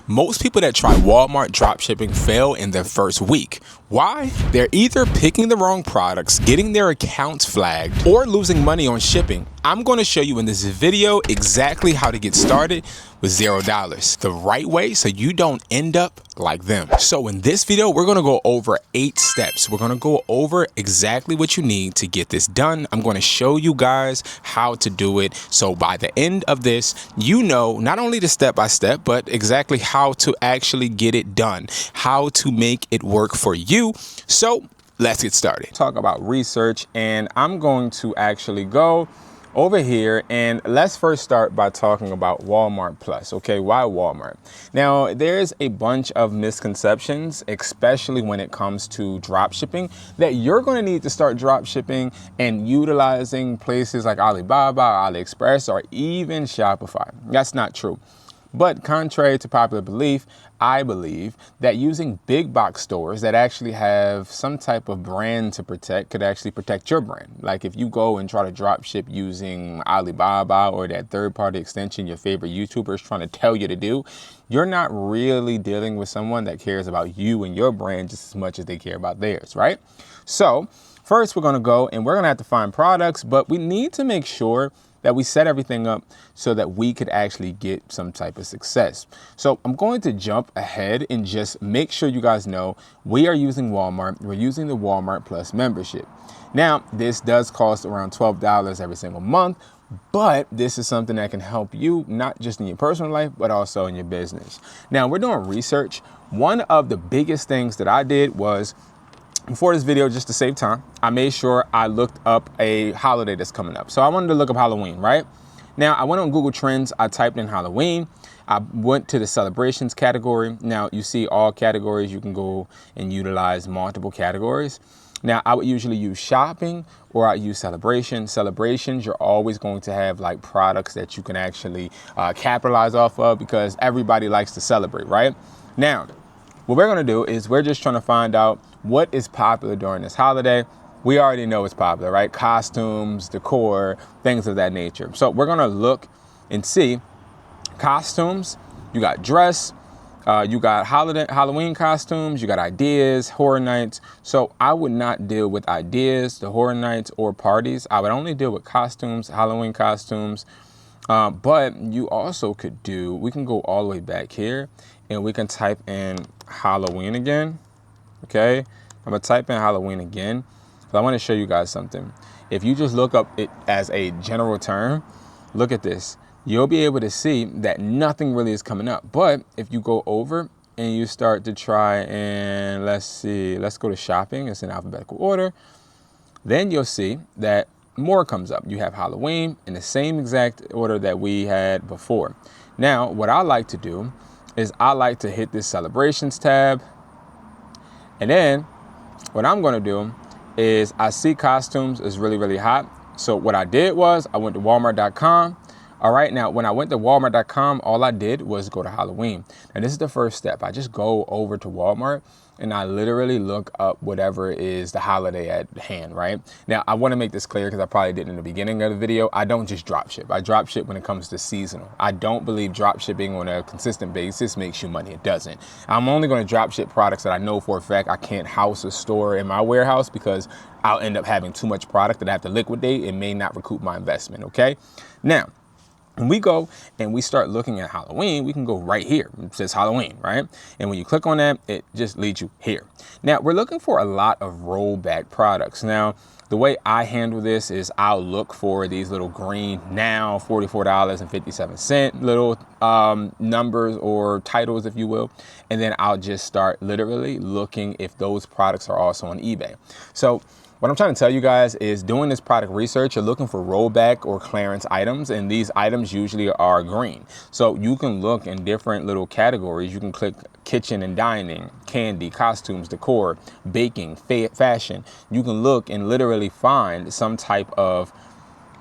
Most people that try Walmart dropshipping fail in their first week. Why? They're either picking the wrong products, getting their accounts flagged, or losing money on shipping. I'm going to show you in this video exactly how to get started with $0 the right way so you don't end up like them. So in this video, we're going to go over 8 steps. We're going to go over exactly what you need to get this done. I'm going to show you guys how to do it. So by the end of this, you know not only the step-by-step, but exactly how to actually get it done, how to make it work for you. So let's get started. Talk about research, and I'm going to actually go over here and let's first start by talking about Walmart Plus. Okay, why Walmart? Now, there's a bunch of misconceptions, especially when it comes to drop shipping, that you're going to need to start drop shipping and utilizing places like Alibaba, AliExpress, or even Shopify. That's not true. But contrary to popular belief, I believe that using big box stores that actually have some type of brand to protect could actually protect your brand. Like if you go and try to drop ship using Alibaba or that third-party extension your favorite YouTuber is trying to tell you to do, you're not really dealing with someone that cares about you and your brand just as much as they care about theirs, right? So first we're going to go and we're going to have to find products, but we need to make sure that we set everything up so that we could actually get some type of success. So I'm going to jump ahead and just make sure you guys know we are using Walmart. We're using the Walmart Plus membership. Now, this does cost around $12 every single month, but this is something that can help you not just in your personal life, but also in your business. Now, we're doing research. One of the biggest things that I did was, before this video, just to save time, I made sure I looked up a holiday that's coming up. So I wanted to look up Halloween, right? Now, I went on Google Trends, I typed in Halloween, I went to the celebrations category. Now, you see all categories, you can go and utilize multiple categories. Now, I would usually use shopping or I use celebration. Celebrations, you're always going to have like products that you can actually capitalize off of because everybody likes to celebrate, right? Now, what we're gonna do is we're just trying to find out what is popular during this holiday. We already know it's popular, right? Costumes, decor, things of that nature. So we're gonna look and see costumes. You got dress, you got Halloween costumes, you got ideas, horror nights. So I would not deal with ideas, the horror nights, or parties. I would only deal with costumes, Halloween costumes. But you also could do, we can go all the way back here and we can type in Halloween again. Okay, I'm gonna type in Halloween again. So I want to show you guys something. If you just look up it as a general term, look at this. You'll be able to see that nothing really is coming up. But if you go over and you start to try and let's go to shopping. It's in alphabetical order. Then you'll see that more comes up. You have Halloween in the same exact order that we had before. Now, what I like to do is I like to hit this celebrations tab. And then what I'm going to do is I see costumes is really, really hot. So what I did was I went to walmart.com. All right. Now, when I went to walmart.com, all I did was go to Halloween. And this is the first step. I just go over to Walmart and I literally look up whatever is the holiday at hand, right? Now, I want to make this clear because I probably didn't in the beginning of the video. I don't just drop ship. I drop ship when it comes to seasonal. I don't believe drop shipping on a consistent basis makes you money. It doesn't. I'm only going to drop ship products that I know for a fact I can't house a store in my warehouse because I'll end up having too much product that I have to liquidate and may not recoup my investment, okay? Now, when we go and we start looking at Halloween, we can go right here. It says Halloween, right? And when you click on that, it just leads you here. Now, we're looking for a lot of rollback products. Now, the way I handle this is I'll look for these little green now $44.57 little numbers or titles, if you will. And then I'll just start literally looking if those products are also on eBay. So what I'm trying to tell you guys is doing this product research, you're looking for rollback or clearance items, and these items usually are green. So you can look in different little categories. You can click kitchen and dining, candy, costumes, decor, baking, fashion. You can look and literally find some type of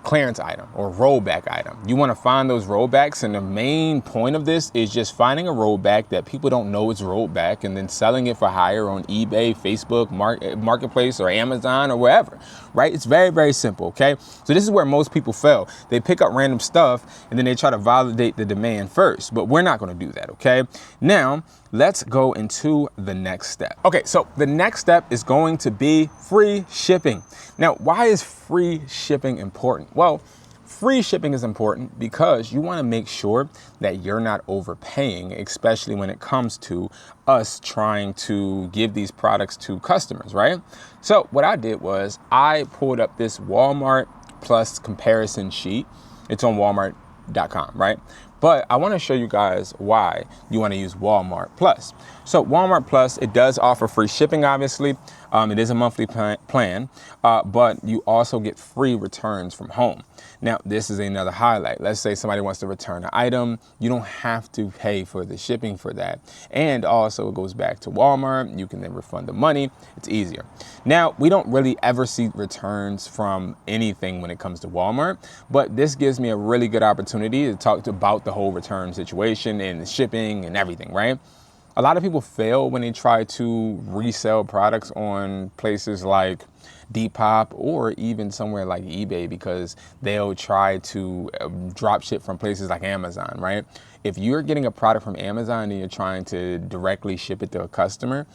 clearance item or rollback item. You want to find those rollbacks, and the main point of this is just finding a rollback that people don't know it's rollback and then selling it for higher on eBay, Facebook, Marketplace, or Amazon, or wherever, right? It's very, very simple, okay? So this is where most people fail. They pick up random stuff and then they try to validate the demand first, but we're not going to do that, okay? Now, let's go into the next step. Okay, so the next step is going to be free shipping. Now, why is free shipping important? Well, free shipping is important because you want to make sure that you're not overpaying, especially when it comes to us trying to give these products to customers, right? So what I did was I pulled up this Walmart Plus comparison sheet. It's on Walmart.com, right? But I want to show you guys why you want to use Walmart Plus. So Walmart Plus, it does offer free shipping, obviously. It is a monthly plan, but you also get free returns from home. Now, this is another highlight. Let's say somebody wants to return an item. You don't have to pay for the shipping for that. And also it goes back to Walmart. You can then refund the money. It's easier. Now, we don't really ever see returns from anything when it comes to Walmart, but this gives me a really good opportunity to talk about the whole return situation and the shipping and everything, right? A lot of people fail when they try to resell products on places like Depop or even somewhere like eBay, because they'll try to drop ship from places like Amazon, right? If you're getting a product from Amazon and you're trying to directly ship it to a customer,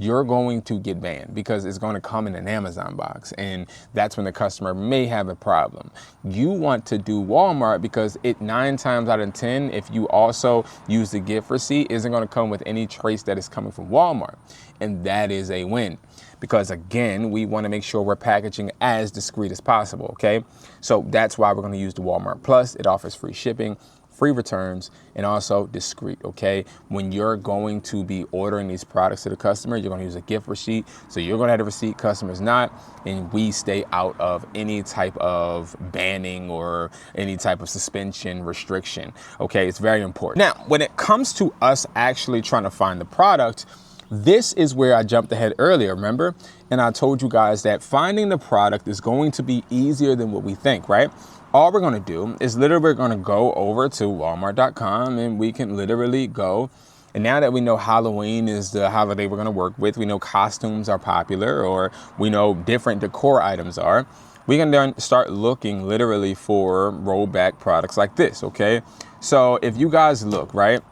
you're going to get banned because it's going to come in an Amazon box, and that's when the customer may have a problem. You want to do Walmart because it 9 times out of 10, if you also use the gift receipt, isn't going to come with any trace that is coming from Walmart. And that is a win because, again, we want to make sure we're packaging as discreet as possible, okay? So that's why we're going to use the Walmart Plus. It offers free shipping, free returns, and also discreet, okay? When you're going to be ordering these products to the customer, you're gonna use a gift receipt. So you're gonna have the receipt, customers not, and we stay out of any type of banning or any type of suspension, restriction, okay? It's very important. Now, when it comes to us actually trying to find the product, this is where I jumped ahead earlier, remember? And I told you guys that finding the product is going to be easier than what we think, right? All we're gonna do is literally we're gonna go over to Walmart.com and we can literally go. And now that we know Halloween is the holiday we're gonna work with, we know costumes are popular, or we know different decor items are, we can then start looking literally for rollback products like this, okay? So if you guys look, right?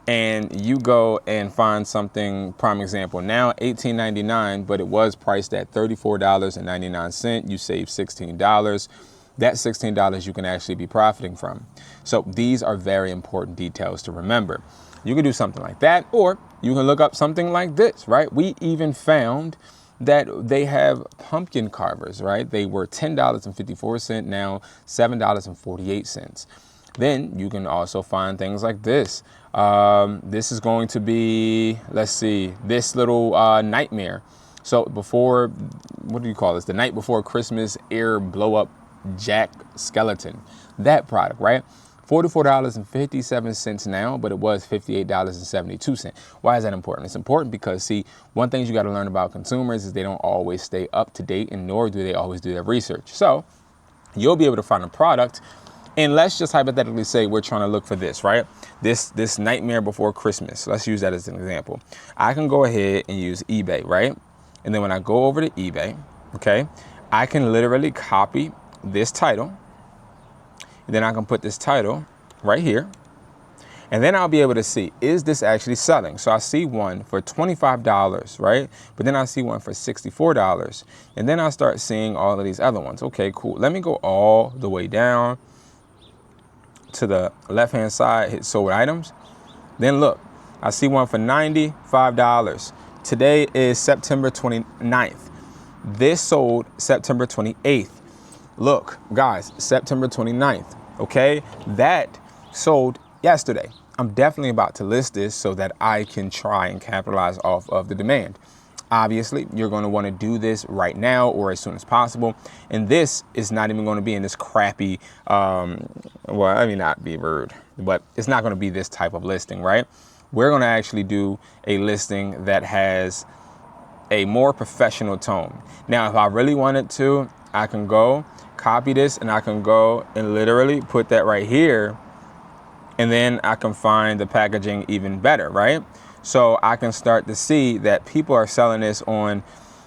And you go and find something, prime example, now $18.99, but it was priced at $34.99. You save $16. That $16 you can actually be profiting from. So these are very important details to remember. You can do something like that, or you can look up something like this, right? We even found that they have pumpkin carvers, right? They were $10.54, now $7.48. Then you can also find things like this. This is going to be, let's see, this little nightmare. So before, what do you call this? The night before Christmas air blow up Jack skeleton, that product, right? $44.57 now, but it was $58.72. Why is that important? It's important because, see, one thing you got to learn about consumers is they don't always stay up to date, and nor do they always do their research. So you'll be able to find a product, and let's just hypothetically say we're trying to look for this, right? This nightmare before Christmas. Let's use that as an example. I can go ahead and use eBay, right? And then when I go over to eBay, okay, I can literally copy this title, and then I can put this title right here, and then I'll be able to see, is this actually selling? So I see one for $25, right? But then I see one for $64, and then I start seeing all of these other ones. Okay, cool. Let me go all the way down to the left-hand side, hit sold items. Then look, I see one for $95. Today is September 29th. This sold September 28th. Look, guys, September 29th, okay? That sold yesterday. I'm definitely about to list this so that I can try and capitalize off of the demand. Obviously, you're going to want to do this right now or as soon as possible. And this is not even going to be in this crappy, well, I mean, not be rude, but it's not going to be this type of listing, right? We're going to actually do a listing that has a more professional tone. Now, if I really wanted to, I can go copy this and I can go and literally put that right here. And then I can find the packaging even better, right? So I can start to see that people are selling this on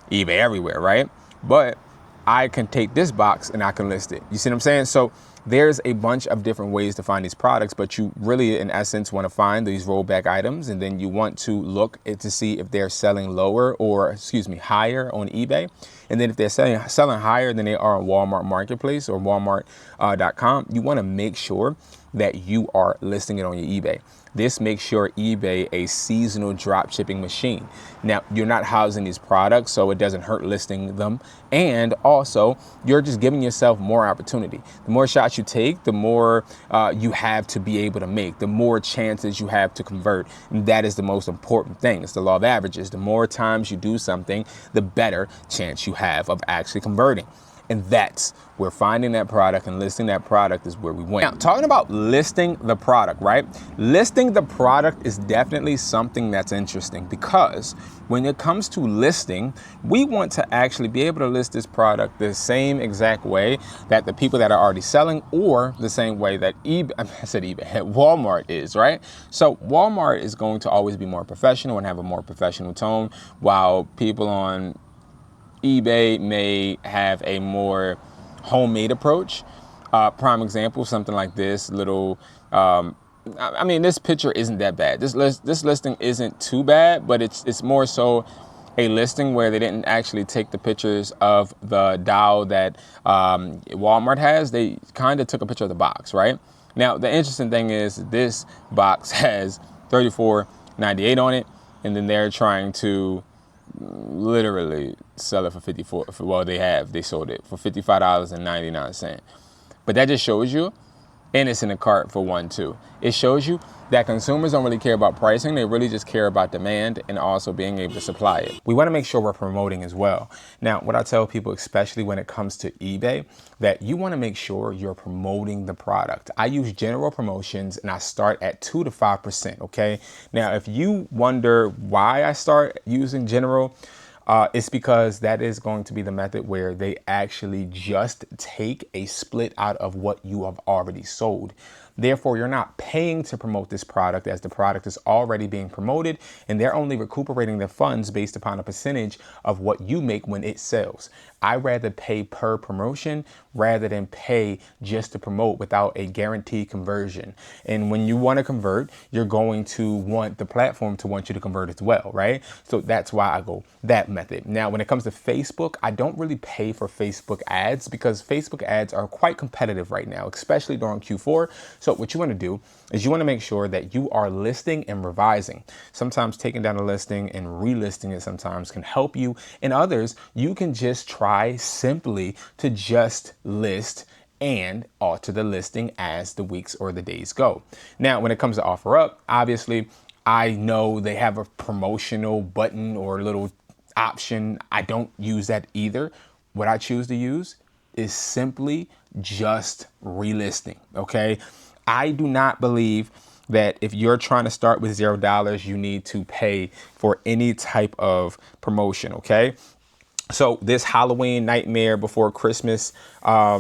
eBay everywhere, right? But I can take this box and I can list it. You see what I'm saying? So there's a bunch of different ways to find these products, but you really, in essence, want to find these rollback items, and then you want to look to see if they're selling lower or, higher on eBay. And then if they're selling higher than they are on Walmart Marketplace or Walmart.com, you want to make sure that you are listing it on your eBay. This makes your eBay a seasonal drop shipping machine. Now, you're not housing these products, so it doesn't hurt listing them. And also, you're just giving yourself more opportunity. The more shots you take, the more you have to be able to make, the more chances you have to convert. And that is the most important thing. It's the law of averages. The more times you do something, the better chance you have of actually converting. And that's where finding that product and listing that product is where we win. Now, talking about listing the product, right? Listing the product is definitely something that's interesting, because when it comes to listing, we want to actually be able to list this product the same exact way that the people that are already selling, or the same way that Walmart is, right? So Walmart is going to always be more professional and have a more professional tone, while people on eBay may have a more homemade approach. Prime example, something like this little, this picture isn't that bad. This listing isn't too bad, but it's more so a listing where they didn't actually take the pictures of the dial that Walmart has. They kind of took a picture of the box, right? Now, the interesting thing is this box has $34.98 on it, and then they're trying to literally sell it for they sold it for $55.99. But that just shows you, and it's in the cart for one too. It shows you that consumers don't really care about pricing. They really just care about demand and also being able to supply it. We want to make sure we're promoting as well. Now, what I tell people, especially when it comes to eBay, that you want to make sure you're promoting the product. I use general promotions and I start at 2 to 5%, okay? Now, if you wonder why I start using general, it's because that is going to be the method where they actually just take a split out of what you have already sold. Therefore, you're not paying to promote this product, as the product is already being promoted, and they're only recuperating their funds based upon a percentage of what you make when it sells. I rather pay per promotion rather than pay just to promote without a guaranteed conversion. And when you want to convert, you're going to want the platform to want you to convert as well, right? So that's why I go that method. Now, when it comes to Facebook, I don't really pay for Facebook ads, because Facebook ads are quite competitive right now, especially during Q4. So what you want to do is you want to make sure that you are listing and revising. Sometimes taking down a listing and relisting it sometimes can help you. In others, you can just try simply to just list and alter the listing as the weeks or the days go. Now, when it comes to OfferUp, obviously, I know they have a promotional button or little option. I don't use that either. What I choose to use is simply just relisting, okay? I do not believe that if you're trying to start with $0, you need to pay for any type of promotion, okay? So this Halloween Nightmare Before Christmas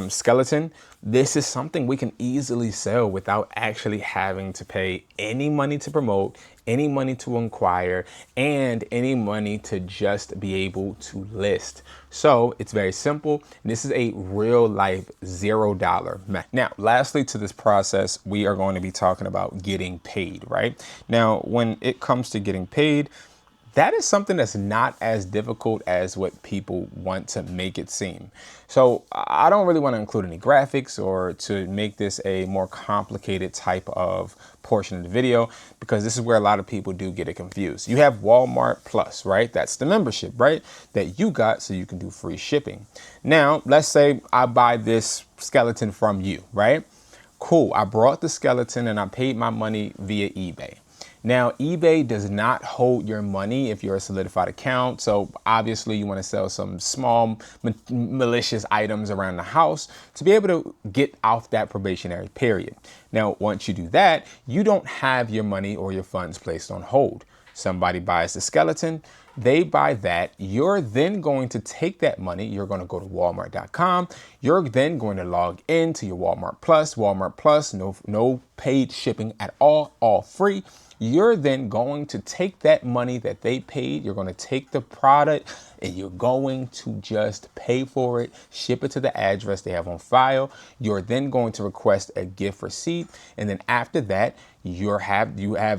skeleton, this is something we can easily sell without actually having to pay any money to promote, any money to inquire, and any money to just be able to list. So it's very simple. This is a real life $0 method. Now, lastly to this process, we are going to be talking about getting paid, right? Now, when it comes to getting paid, that is something that's not as difficult as what people want to make it seem. So I don't really want to include any graphics or to make this a more complicated type of portion of the video, because this is where a lot of people do get it confused. You have Walmart Plus, right? That's the membership, right? That you got so you can do free shipping. Now, let's say I buy this skeleton from you, right? Cool. I brought the skeleton and I paid my money via eBay. Now, eBay does not hold your money if you're a solidified account. So obviously you want to sell some small malicious items around the house to be able to get off that probationary period. Now, once you do that, you don't have your money or your funds placed on hold. Somebody buys the skeleton, they buy that. You're then going to take that money. You're going to go to walmart.com. You're then going to log into your Walmart Plus, no paid shipping at all free. You're then going to take that money that they paid. You're going to take the product and you're going to just pay for it, ship it to the address they have on file. You're then going to request a gift receipt. And then after that, you have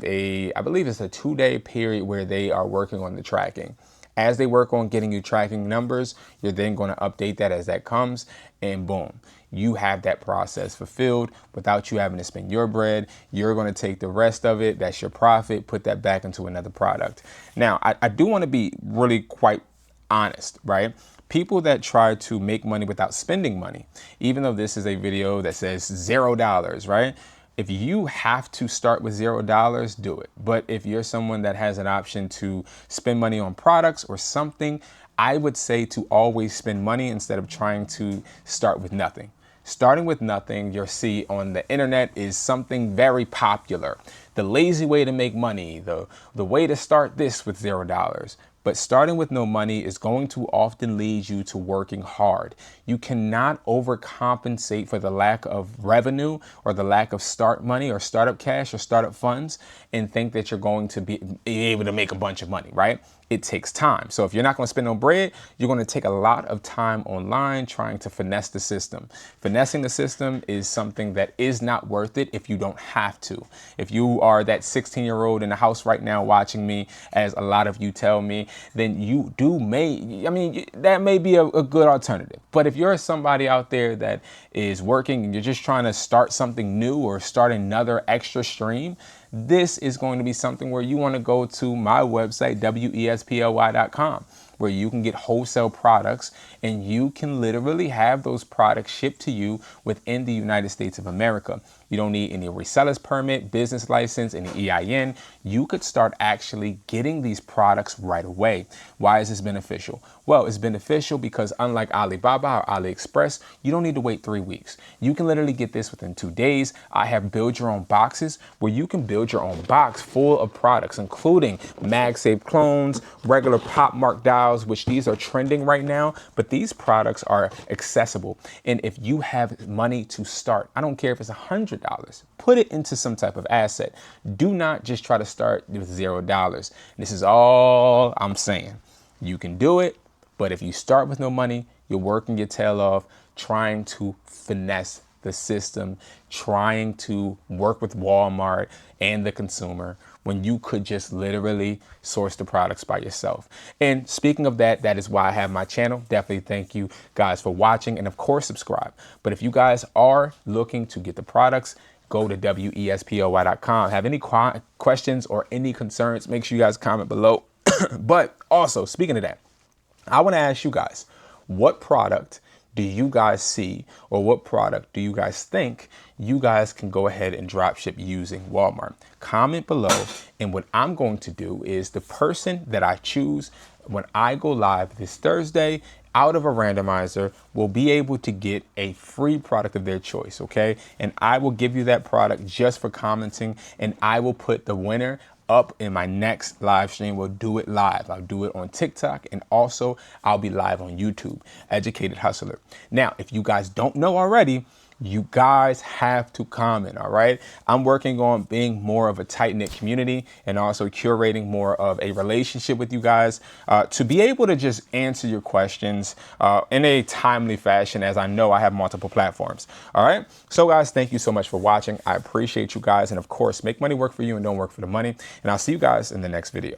I believe it's a 2-day period where they are working on the tracking. As they work on getting you tracking numbers, you're then going to update that as that comes, and boom, you have that process fulfilled without you having to spend your bread. You're going to take the rest of it, that's your profit, put that back into another product. Now, I do want to be really quite honest, right? People that try to make money without spending money, even though this is a video that says $0, right? If you have to start with $0, do it. But if you're someone that has an option to spend money on products or something, I would say to always spend money instead of trying to start with nothing. Starting with nothing, you'll see on the internet, is something very popular. The lazy way to make money, the way to start this with $0. But starting with no money is going to often lead you to working hard. You cannot overcompensate for the lack of revenue or the lack of start money or startup cash or startup funds and think that you're going to be able to make a bunch of money, right? It takes time. So if you're not going to spend no bread, you're going to take a lot of time online trying to finesse the system. Finessing the system is something that is not worth it if you don't have to. If you are that 16-year-old in the house right now watching me, as a lot of you tell me, then that may be a good alternative. But if you're somebody out there that is working and you're just trying to start something new or start another extra stream, this is going to be something where you want to go to my website, wesply.com, where you can get wholesale products and you can literally have those products shipped to you within the United States of America. You don't need any resellers permit, business license, any EIN. You could start actually getting these products right away. Why is this beneficial? Well, it's beneficial because unlike Alibaba or AliExpress, you don't need to wait 3 weeks. You can literally get this within 2 days. I have build your own boxes where you can build your own box full of products, including MagSafe clones, regular Pop Mark dials, which these are trending right now, but these products are accessible. And if you have money to start, I don't care if it's $100, put it into some type of asset. Do not just try to start with $0. This is all I'm saying. You can do it, but if you start with no money, you're working your tail off trying to finesse the system, trying to work with Walmart and the consumer when you could just literally source the products by yourself. And speaking of that, that is why I have my channel. Definitely thank you guys for watching, and of course subscribe. But if you guys are looking to get the products, go to wesply.com. Have any questions or any concerns, make sure you guys comment below. But also, speaking of that, I want to ask you guys, what product do you guys see, or what product do you guys think you guys can go ahead and drop ship using Walmart? Comment below, and what I'm going to do is the person that I choose when I go live this Thursday out of a randomizer will be able to get a free product of their choice, okay? And I will give you that product just for commenting, and I will put the winner up in my next live stream. We'll do it live. I'll do it on TikTok, and also I'll be live on YouTube, Educated Hustler. Now, if you guys don't know already, you guys have to comment, all right? I'm working on being more of a tight-knit community and also curating more of a relationship with you guys to be able to just answer your questions in a timely fashion, as I know I have multiple platforms, all right? So guys, thank you so much for watching. I appreciate you guys. And of course, make money work for you and don't work for the money. And I'll see you guys in the next video.